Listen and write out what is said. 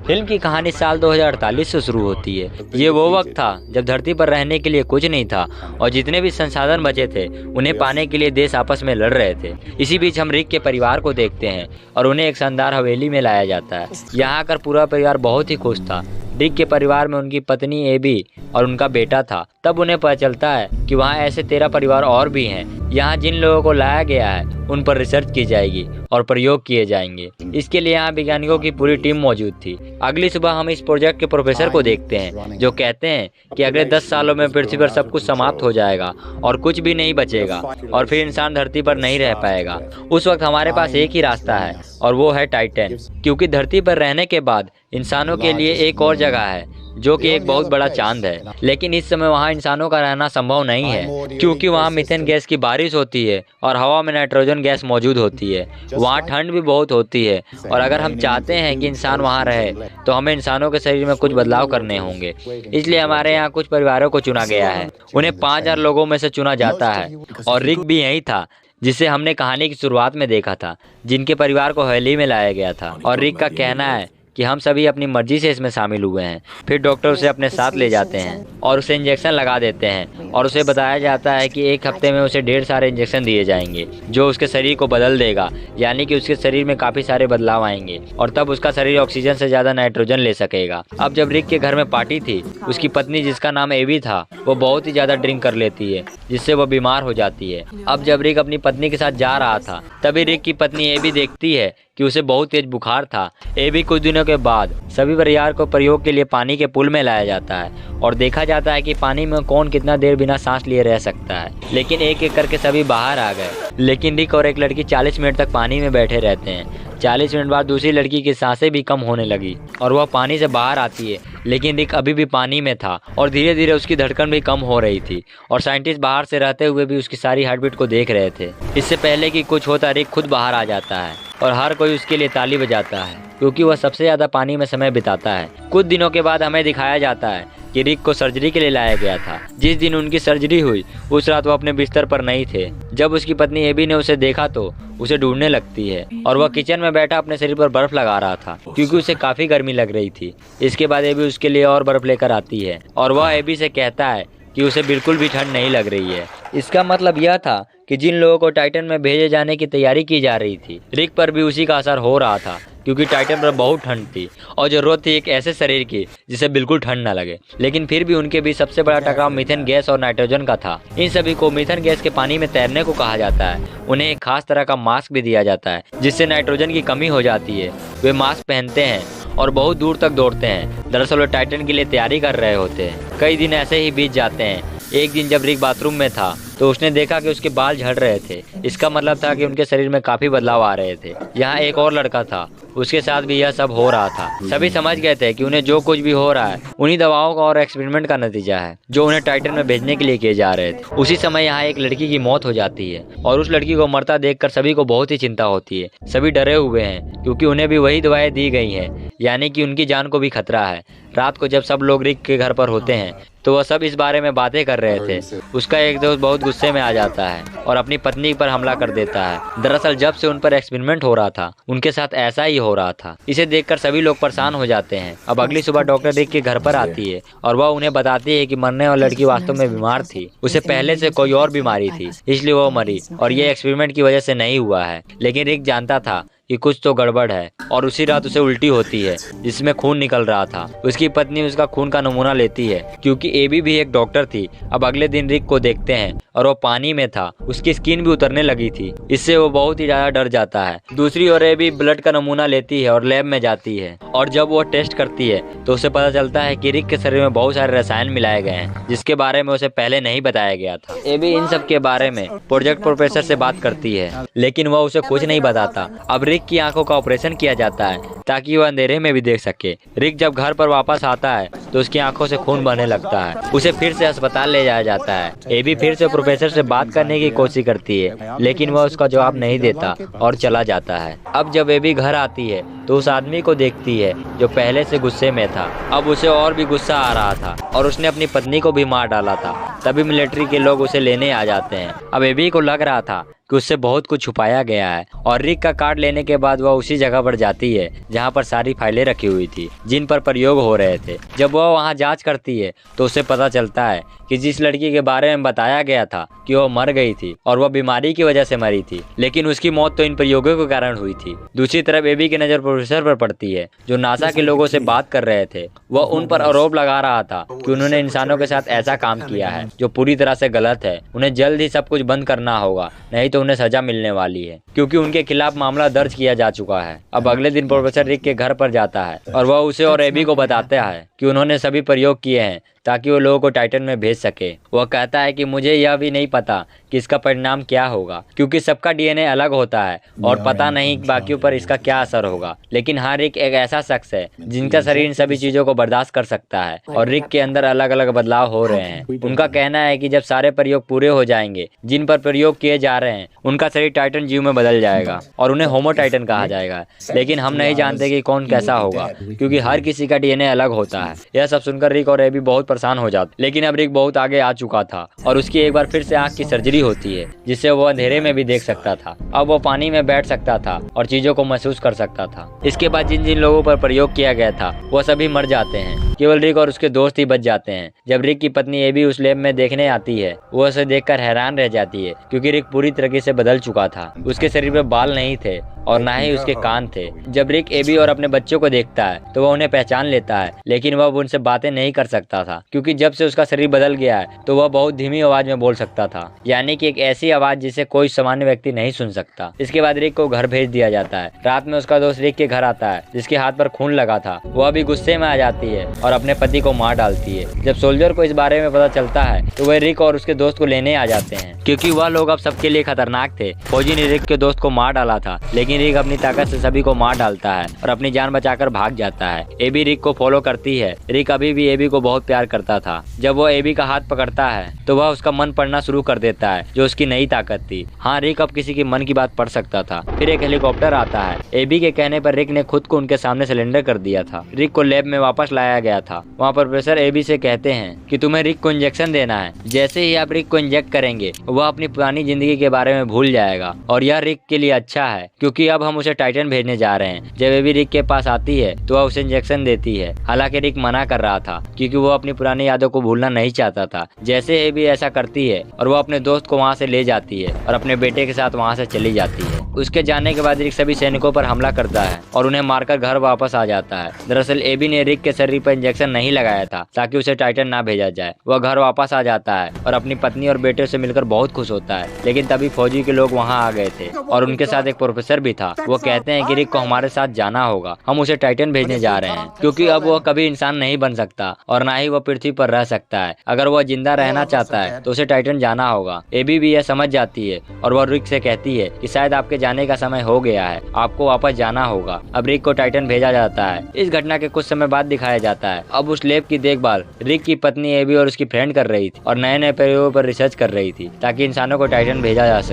Film की कहानी साल 2048 से शुरू होती है। ये वो वक्त था जब धरती पर रहने के लिए कुछ नहीं था और जितने भी संसाधन बचे थे उन्हें पाने के लिए देश आपस में लड़ रहे थे। इसी बीच हम रिक के परिवार को देखते हैं और उन्हें एक शानदार हवेली में लाया जाता है। यहाँ आकर पूरा परिवार बहुत ही खुश था। रिक के परिवार में उनकी पत्नी एबी और उनका बेटा था। तब उन्हें पता चलता है कि वहाँ ऐसे 13 परिवार और भी हैं। यहाँ जिन लोगों को लाया गया है उन पर रिसर्च की जाएगी और प्रयोग किए जाएंगे। इसके लिए यहाँ वैज्ञानिकों की पूरी टीम मौजूद थी। अगली सुबह हम इस प्रोजेक्ट के प्रोफेसर को देखते हैं जो कहते हैं कि अगले 10 सालों में पृथ्वी पर सब कुछ समाप्त हो जाएगा और कुछ भी नहीं बचेगा और फिर इंसान धरती पर नहीं रह पाएगा। उस वक्त हमारे पास एक ही रास्ता है और वो है टाइटन, क्योंकि धरती पर रहने के बाद इंसानों के लिए एक और जगह है जो कि एक बहुत बड़ा चांद है। लेकिन इस समय वहाँ इंसानों का रहना संभव नहीं है क्योंकि वहाँ मीथेन गैस की बारिश होती है और हवा में नाइट्रोजन गैस मौजूद होती है। वहाँ ठंड भी बहुत होती है और अगर हम चाहते हैं कि इंसान वहाँ रहे तो हमें इंसानों के शरीर में कुछ बदलाव करने होंगे। इसलिए हमारे यहाँ कुछ परिवारों को चुना गया है। उन्हें 5000 लोगों में से चुना जाता है और रिक भी यही था जिसे हमने कहानी की शुरुआत में देखा था, जिनके परिवार को हवेली में लाया गया था। और रिक का कहना है कि हम सभी अपनी मर्जी से इसमें शामिल हुए हैं। फिर डॉक्टर उसे अपने साथ ले जाते हैं और उसे इंजेक्शन लगा देते हैं और उसे बताया जाता है कि एक हफ्ते में उसे ढेर सारे इंजेक्शन दिए जाएंगे जो उसके शरीर को बदल देगा, यानी कि उसके शरीर में काफ़ी सारे बदलाव आएंगे और तब उसका शरीर ऑक्सीजन से ज़्यादा नाइट्रोजन ले सकेगा। अब जब रिक के घर में पार्टी थी, उसकी पत्नी जिसका नाम एबी था वो बहुत ही ज़्यादा ड्रिंक कर लेती है जिससे वो बीमार हो जाती है। अब जब रिक अपनी पत्नी के साथ जा रहा था तभी रिक की पत्नी एबी देखती है कि उसे बहुत तेज बुखार था। एबी कुछ दिनों के बाद सभी परिवार को प्रयोग के लिए पानी के पूल में लाया जाता है और देखा जाता है कि पानी में कौन कितना देर बिना सांस लिए रह सकता है। लेकिन एक एक करके सभी बाहर आ गए, लेकिन रिक और एक लड़की 40 मिनट तक पानी में बैठे रहते हैं। 40 मिनट बाद दूसरी लड़की की सांसें भी कम होने लगी और वह पानी से बाहर आती है, लेकिन रिक अभी भी पानी में था और धीरे धीरे उसकी धड़कन भी कम हो रही थी और साइंटिस्ट बाहर से रहते हुए भी उसकी सारी हार्टबीट को देख रहे थे। इससे पहले कि कुछ होता रिक खुद बाहर आ जाता है और हर कोई उसके लिए ताली बजाता है क्योंकि वह सबसे ज़्यादा पानी में समय बिताता है। कुछ दिनों के बाद हमें दिखाया जाता है कि रिक को सर्जरी के लिए लाया गया था। जिस दिन उनकी सर्जरी हुई उस रात वो अपने बिस्तर पर नहीं थे। जब उसकी पत्नी एबी ने उसे देखा तो उसे ढूंढने लगती है और वह किचन में बैठा अपने शरीर पर बर्फ लगा रहा था क्योंकि उसे काफ़ी गर्मी लग रही थी। इसके बाद एबी उसके लिए और बर्फ लेकर आती है और वह एबी से कहता है कि उसे बिल्कुल भी ठंड नहीं लग रही है। इसका मतलब यह था कि जिन लोगों को टाइटन में भेजे जाने की तैयारी की जा रही थी, रिक पर भी उसी का असर हो रहा था क्योंकि टाइटन पर बहुत ठंड थी और जरूरत थी एक ऐसे शरीर की जिसे बिल्कुल ठंड न लगे। लेकिन फिर भी उनके बीच सबसे बड़ा टकराव मीथेन गैस और नाइट्रोजन का था। इन सभी को मीथेन गैस के पानी में तैरने को कहा जाता है। उन्हें एक खास तरह का मास्क भी दिया जाता है जिससे नाइट्रोजन की कमी हो जाती है। वे मास्क पहनते हैं और बहुत दूर तक दौड़ते हैं। दरअसल वे टाइटन के लिए तैयारी कर रहे होते हैं। कई दिन ऐसे ही बीत जाते हैं। एक दिन जब रिक बाथरूम में था तो उसने देखा कि उसके बाल झड़ रहे थे। इसका मतलब था कि उनके शरीर में काफ़ी बदलाव आ रहे थे। यहाँ एक और लड़का था, उसके साथ भी यह सब हो रहा था। सभी समझ गए थे कि उन्हें जो कुछ भी हो रहा है उन्हीं दवाओं का और एक्सपेरिमेंट का नतीजा है जो उन्हें टाइटन में भेजने के लिए किए जा रहे थे। उसी समय यहाँ एक लड़की की मौत हो जाती है और उस लड़की को मरता देखकर सभी को बहुत ही चिंता होती है। सभी डरे हुए हैं क्योंकि उन्हें भी वही दवाएं दी गई हैं, यानी कि उनकी जान को भी खतरा है। रात को जब सब लोग रिक के घर पर होते हैं तो वह सब इस बारे में बातें कर रहे थे। उसका एक दोस्त बहुत गुस्से में आ जाता है और अपनी पत्नी पर हमला कर देता है। दरअसल जब से उन पर एक्सपेरिमेंट हो रहा था उनके साथ ऐसा ही हो रहा था। इसे देखकर सभी लोग परेशान हो जाते हैं। अब अगली सुबह डॉक्टर रिक के घर पर आती है और वह उन्हें बताती है कि मरने वाली लड़की वास्तव में बीमार थी। उसे पहले से कोई और बीमारी थी इसलिए वो मरी और ये एक्सपेरिमेंट की वजह से नहीं हुआ है। लेकिन रिक जानता था कि कुछ तो गड़बड़ है और उसी रात उसे उल्टी होती है जिसमें खून निकल रहा था। उसकी पत्नी उसका खून का नमूना लेती है क्योंकि एबी भी एक डॉक्टर थी। अब अगले दिन रिक को देखते हैं और वो पानी में था। उसकी स्किन भी उतरने लगी थी। इससे वो बहुत ही ज्यादा डर जाता है। दूसरी ओर एबी ब्लड का नमूना लेती है और लैब में जाती है और जब वो टेस्ट करती है तो उसे पता चलता है कि रिक के शरीर में बहुत सारे रसायन मिलाए गए हैं जिसके बारे में उसे पहले नहीं बताया गया था। एबी इन सब के बारे में प्रोजेक्ट प्रोफेसर से बात करती है लेकिन वह उसे कुछ नहीं बताता। अब रिक की आंखों का ऑपरेशन किया जाता है ताकि वह अंधेरे में भी देख सके। रिक जब घर पर वापस आता है तो उसकी आंखों से खून बहने लगता है। उसे फिर से अस्पताल ले जाया जाता है। एबी फिर से प्रोफेसर से बात करने की कोशिश करती है लेकिन वह उसका जवाब नहीं देता और चला जाता है। अब जब एबी घर आती है तो उस आदमी को देखती है जो पहले से गुस्से में था। अब उसे और भी गुस्सा आ रहा था और उसने अपनी पत्नी को भी मार डाला था। तभी मिलिट्री के लोग उसे लेने आ जाते हैं। अब एबी को लग रहा था कि उससे बहुत कुछ छुपाया गया है और रिक का कार्ड लेने के बाद वह उसी जगह पर जाती है जहाँ पर सारी फाइलें रखी हुई थी जिन पर प्रयोग हो रहे थे। जब वह वहाँ जांच करती है तो उसे पता चलता है कि जिस लड़की के बारे में बताया गया था कि वह मर गई थी और वह बीमारी की वजह से मरी थी, लेकिन उसकी मौत तो इन प्रयोगों के कारण हुई थी। दूसरी तरफ एबी की नज़र प्रोफेसर पर पड़ती है जो नासा के लोगों से बात कर रहे थे। वह उन पर आरोप लगा रहा था कि उन्होंने इंसानों के साथ ऐसा काम किया है जो पूरी तरह से गलत है। उन्हें जल्द ही सब कुछ बंद करना होगा, नहीं तो उन्हें सजा मिलने वाली है, क्योंकि उनके खिलाफ मामला दर्ज किया जा चुका है। अब अगले दिन प्रोफेसर रिक के घर पर जाता है और वह उसे और एबी को बताता है कि उन्होंने सभी प्रयोग किए हैं ताकि वो लोगों को टाइटन में भेज सके। वह कहता है कि मुझे यह भी नहीं पता कि इसका परिणाम क्या होगा, क्योंकि सबका डीएनए अलग होता है और पता नहीं बाकियों पर इसका क्या असर होगा। लेकिन हाँ, रिक एक ऐसा शख्स है जिनका शरीर इन सभी चीजों को बर्दाश्त कर सकता है और रिक के अंदर अलग अलग बदलाव हो रहे हैं। उनका कहना है कि जब सारे प्रयोग पूरे हो जाएंगे जिन पर प्रयोग किए जा रहे हैं, उनका शरीर टाइटन जीव में बदल जाएगा और उन्हें होमो टाइटन कहा जाएगा। लेकिन हम नहीं जानते कि कौन कैसा होगा, क्योंकि हर किसी का डीएनए अलग होता है। यह सब सुनकर रिक और एबी बहुत परेशान हो जाते, लेकिन अब रिक बहुत आगे आ चुका था और उसकी एक बार फिर से आंख की सर्जरी होती है जिससे वो अंधेरे में भी देख सकता था। अब वो पानी में बैठ सकता था और चीजों को महसूस कर सकता था। इसके बाद जिन जिन लोगों पर प्रयोग किया गया था वो सभी मर जाते हैं, केवल रिक और उसके दोस्त ही बच जाते हैं। जब रिक की पत्नी एबी उस लैब में देखने आती है, वो उसे देखकर हैरान रह जाती है, क्योंकि रिक पूरी तरीके से बदल चुका था। उसके शरीर में बाल नहीं थे और ना ही उसके कान थे। जब रिक एबी और अपने बच्चों को देखता है तो वह उन्हें पहचान लेता है, लेकिन वह उनसे बातें नहीं कर सकता था, क्योंकि जब से उसका शरीर बदल गया है तो वह बहुत धीमी आवाज में बोल सकता था, यानी कि एक ऐसी आवाज जिसे कोई सामान्य व्यक्ति नहीं सुन सकता। इसके बाद रिक को घर भेज दिया जाता है। रात में उसका दोस्त रिक के घर आता है जिसके हाथ पर खून लगा था। वह भी गुस्से में आ जाती है और अपने पति को मार डालती है। जब सोल्जर को इस बारे में पता चलता है तो वह रिक और उसके दोस्त को लेने आ जाते हैं, क्योंकि वह लोग अब सबके लिए खतरनाक थे। फौजी ने रिक के दोस्त को मार डाला था, लेकिन रिक अपनी ताकत से सभी को मार डालता है और अपनी जान बचाकर भाग जाता है। एबी रिक को फॉलो करती है। रिक अभी भी एबी को बहुत प्यार करता था। जब वो एबी का हाथ पकड़ता है तो वह उसका मन पढ़ना शुरू कर देता है, जो उसकी नई ताकत थी। हाँ, रिक अब किसी की मन की बात पढ़ सकता था। फिर एक हेलीकॉप्टर आता है। एबी के कहने पर रिक ने खुद को उनके सामने सिलेंडर कर दिया था। रिक को लैब में वापस लाया गया था। वहाँ पर प्रोफेसर एबी से कहते हैं कि तुम्हें रिक को इंजेक्शन देना है। जैसे ही आप रिक को इंजेक्ट करेंगे वह अपनी पुरानी जिंदगी के बारे में भूल जाएगा और यह रिक के लिए अच्छा है, क्योंकि अब हम उसे टाइटन भेजने जा रहे हैं। जब एबी रिक के पास आती है तो वह उसे इंजेक्शन देती है। हालांकि रिक मना कर रहा था, क्योंकि वो अपनी पुरानी यादों को भूलना नहीं चाहता था। जैसे एबी ऐसा करती है और वो अपने दोस्त को वहाँ से ले जाती है और अपने बेटे के साथ वहाँ से चली जाती है। उसके जाने के बाद रिक सभी सैनिकों पर हमला करता है और उन्हें मारकर घर वापस आ जाता है। दरअसल एबी ने रिक के शरीर पर इंजेक्शन नहीं लगाया था ताकि उसे टाइटन ना भेजा जाए। वह घर वापस आ जाता है और अपनी पत्नी और बेटे से मिलकर बहुत खुश होता है। लेकिन तभी फौजी के लोग वहाँ आ गए थे और उनके साथ एक प्रोफेसर भी था। वो कहते हैं कि रिक को हमारे साथ जाना होगा, हम उसे टाइटन भेजने जा रहे हैं, क्योंकि अब वह कभी इंसान नहीं बन सकता और ना ही वह पृथ्वी पर रह सकता है। अगर वह जिंदा रहना चाहता है तो उसे टाइटन जाना होगा। एबी भी यह समझ जाती है और वह रिक से कहती है कि शायद आपके जाने का समय हो गया है, आपको वापस जाना होगा। अब रिक को टाइटन भेजा जाता है। इस घटना के कुछ समय बाद दिखाया जाता है अब उस लैब की देखभाल रिक की पत्नी एबी और उसकी फ्रेंड कर रही थी और नए नए प्रयोगों पर रिसर्च कर रही थी ताकि इंसानों को टाइटन भेजा जा सके।